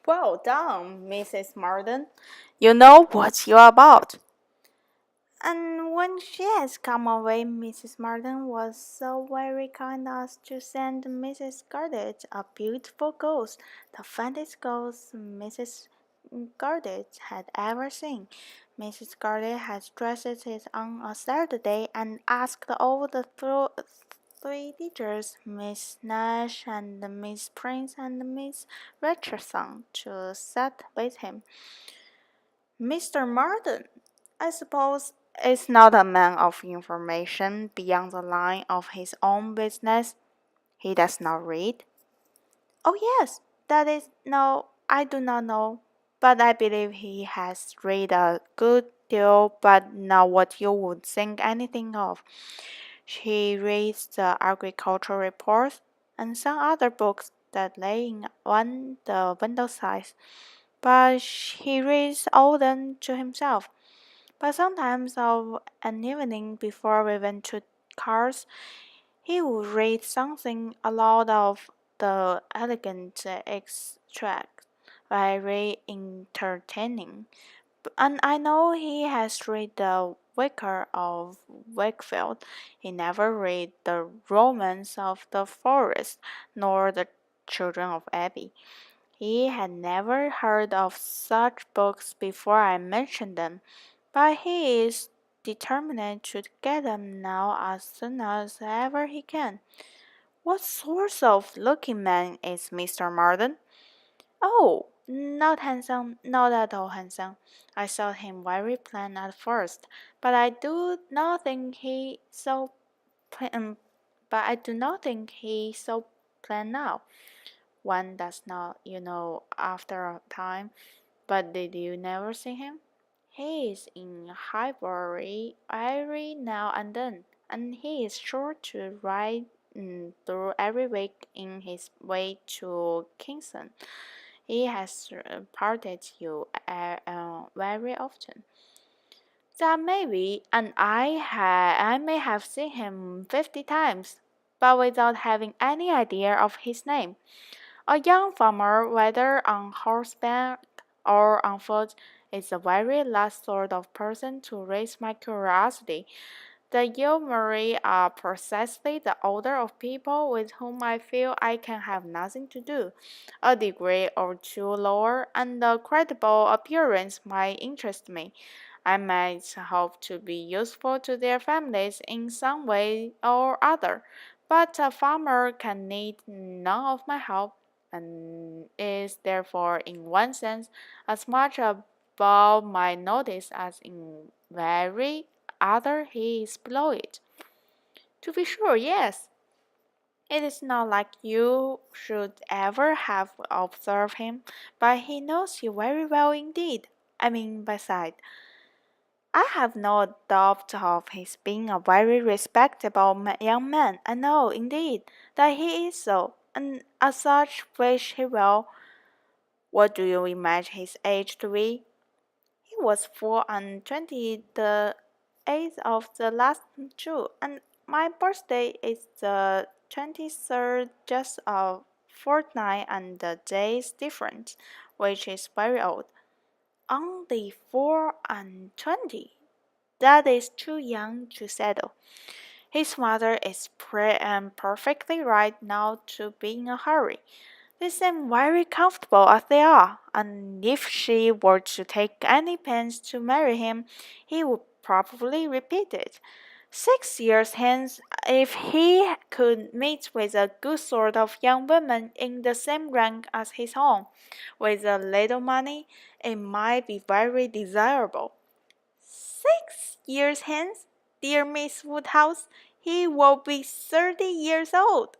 Well done, Mrs. Martin. You know what you're about. And when she has come away, Mrs. Martin was so very kind as to send Mrs. Garded a beautiful ghost, the fattest ghost Mrs. Garded had ever seen. Mrs. Garded had dressed it on a Saturday and asked all the three teachers, Miss Nash and Miss Prince and Miss Richardson, to sit with him. Mr. Martin, I suppose, is not a man of information beyond the line of his own business. He does not read. Oh, yes, that is, no, I do not know, but I believe he has read a good deal, but not what you would think anything of. He reads the agricultural reports and some other books that lay in on the window sides, but he reads all them to himself. But sometimes of an evening before we went to cars, he would read something aloud of the elegant extract, very entertaining. And I know he has read the Vicar of Wakefield. He never read the Romance of the Forest, nor the Children of Abbey. He had never heard of such books before I mentioned them, but he is determined to get them now as soon as ever he can. What sort of looking man is Mr. Martin? Oh, not handsome, not at all handsome. I thought him very plain at first, but I do not think he so plain. But I do not think he so plain now. One does not, after a time. But did you never see him? He is in Highbury every now and then, and he is sure to ride through every week in his way to Kingston. He has parted you very often. That may be, and I may have seen him 50 times, but without having any idea of his name. A young farmer, whether on horseback or on foot, is the very last sort of person to raise my curiosity. The Yeomanry are precisely the order of people with whom I feel I can have nothing to do. A degree or two lower, and a creditable appearance might interest me. I might hope to be useful to their families in some way or other, but a farmer can need none of my help, and is therefore, in one sense, as much above my notice as in very other he is below it. To be sure, yes. It is not like you should ever have observed him, but he knows you very well indeed. I mean, beside, I have no doubt of his being a very respectable young man. I know, indeed, that he is so, and as such wish he will. What do you imagine his age to be? He was 4 and 20 the 8th of the last June, and my birthday is the 23rd, just a fortnight and the days different, which is very old. Only 4 and 20. That is too young to settle. His mother is perfectly right now to be in a hurry. They seem very comfortable as they are, and if she were to take any pains to marry him, he would probably repeat it. 6 years hence, if he could meet with a good sort of young woman in the same rank as his own, with a little money, it might be very desirable. 6 years hence, dear Miss Woodhouse, he will be 30 years old.